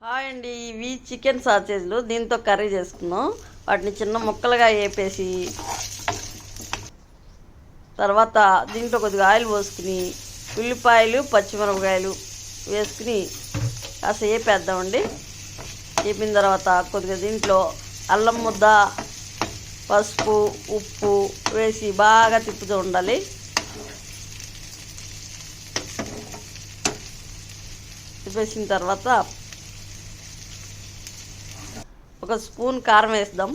Hi అండి, ఇవి chicken సాసేజ్లు. దీంతో కర్రీ చేసుకున్నాం. వాటిని చిన్న ముక్కలుగా వేపేసి తర్వాత దీంట్లో కొద్దిగా ఆయిల్ పోసుకుని ఉల్లిపాయలు పచ్చిమిరపకాయలు వేసుకుని కాస్త వేపేద్దామండి. వేపిన తర్వాత కొద్దిగా దీంట్లో అల్లం ముద్ద, పసుపు, ఉప్పు వేసి బాగా తిప్పుతూ ఉండాలి. తిప్పేసిన తర్వాత ఒక స్పూన్ కారం వేద్దాం.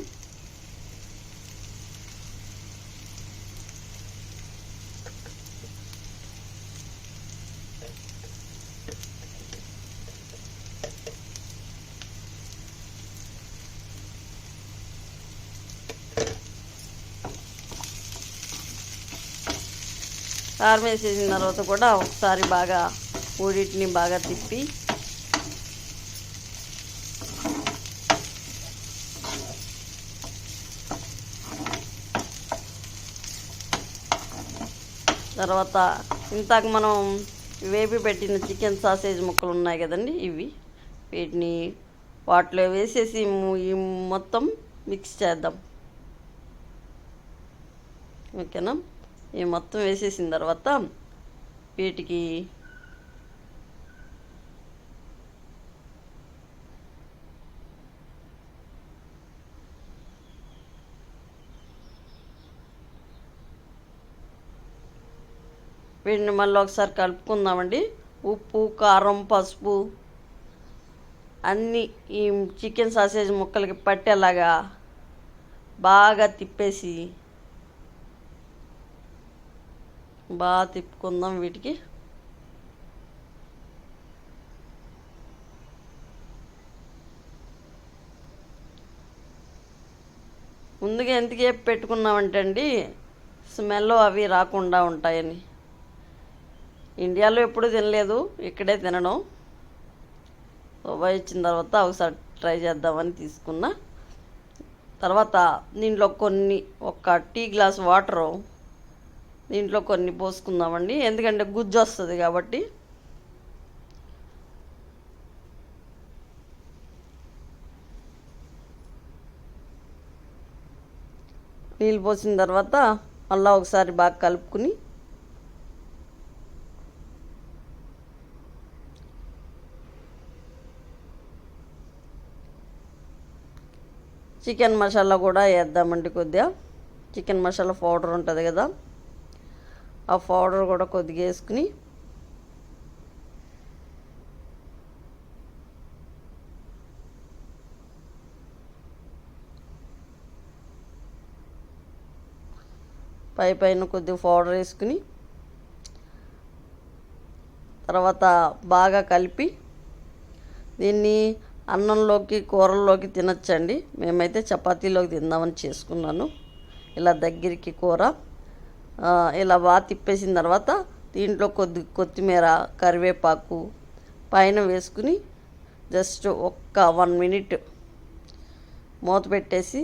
కారం వేసేసిన తర్వాత కూడా ఒకసారి బాగా మూడింటిని బాగా తిప్పి తర్వాత ఇంతాక మనం వేపి పెట్టిన చికెన్ సాసేజ్ ముక్కలు ఉన్నాయి కదండి, వీటిని వాటిలో వేసేసి ఈ మొత్తం మిక్స్ చేద్దాం. ఓకేనా? ఈ మొత్తం వేసేసిన తర్వాత వీటికి వీటిని మళ్ళీ ఒకసారి కలుపుకుందామండి. ఉప్పు, కారం, పసుపు అన్నీ ఈ చికెన్ సాసేజ్ ముక్కలకి పట్టేలాగా బాగా తిప్పేసి బాగా తిప్పుకుందాం. వీటికి ముందుగా ఎందుకు వేపి పెట్టుకున్నామంటే అండి, స్మెల్ అవి రాకుండా ఉంటాయని. ఇండియాలో ఎప్పుడూ తినలేదు, ఇక్కడే తినడం. ఇచ్చిన తర్వాత ఒకసారి ట్రై చేద్దామని తీసుకున్నా. తర్వాత దీంట్లో ఒక టీ గ్లాస్ వాటరు దీంట్లో కొన్ని పోసుకుందామండి, ఎందుకంటే గుజ్జు వస్తుంది కాబట్టి. నీళ్ళు పోసిన తర్వాత మళ్ళీ ఒకసారి బాగా కలుపుకుని చికెన్ మసాలా కూడా వేద్దామండి. కొద్దిగా చికెన్ మసాలా పౌడర్ ఉంటుంది కదా, ఆ పౌడర్ కూడా కొద్దిగా వేసుకుని పైన కొద్దిగా పౌడర్ వేసుకుని తర్వాత బాగా కలిపి దీన్ని అన్నంలోకి, కూరల్లోకి తినచ్చండి. మేమైతే చపాతీలోకి తిందామని చేసుకున్నాను. ఇలా దగ్గరికి కూర ఇలా బాగా తిప్పేసిన తర్వాత దీంట్లో కొత్తిమీర, కరివేపాకు పైన వేసుకుని జస్ట్ ఒక్క 1 మినిట్ మూత పెట్టేసి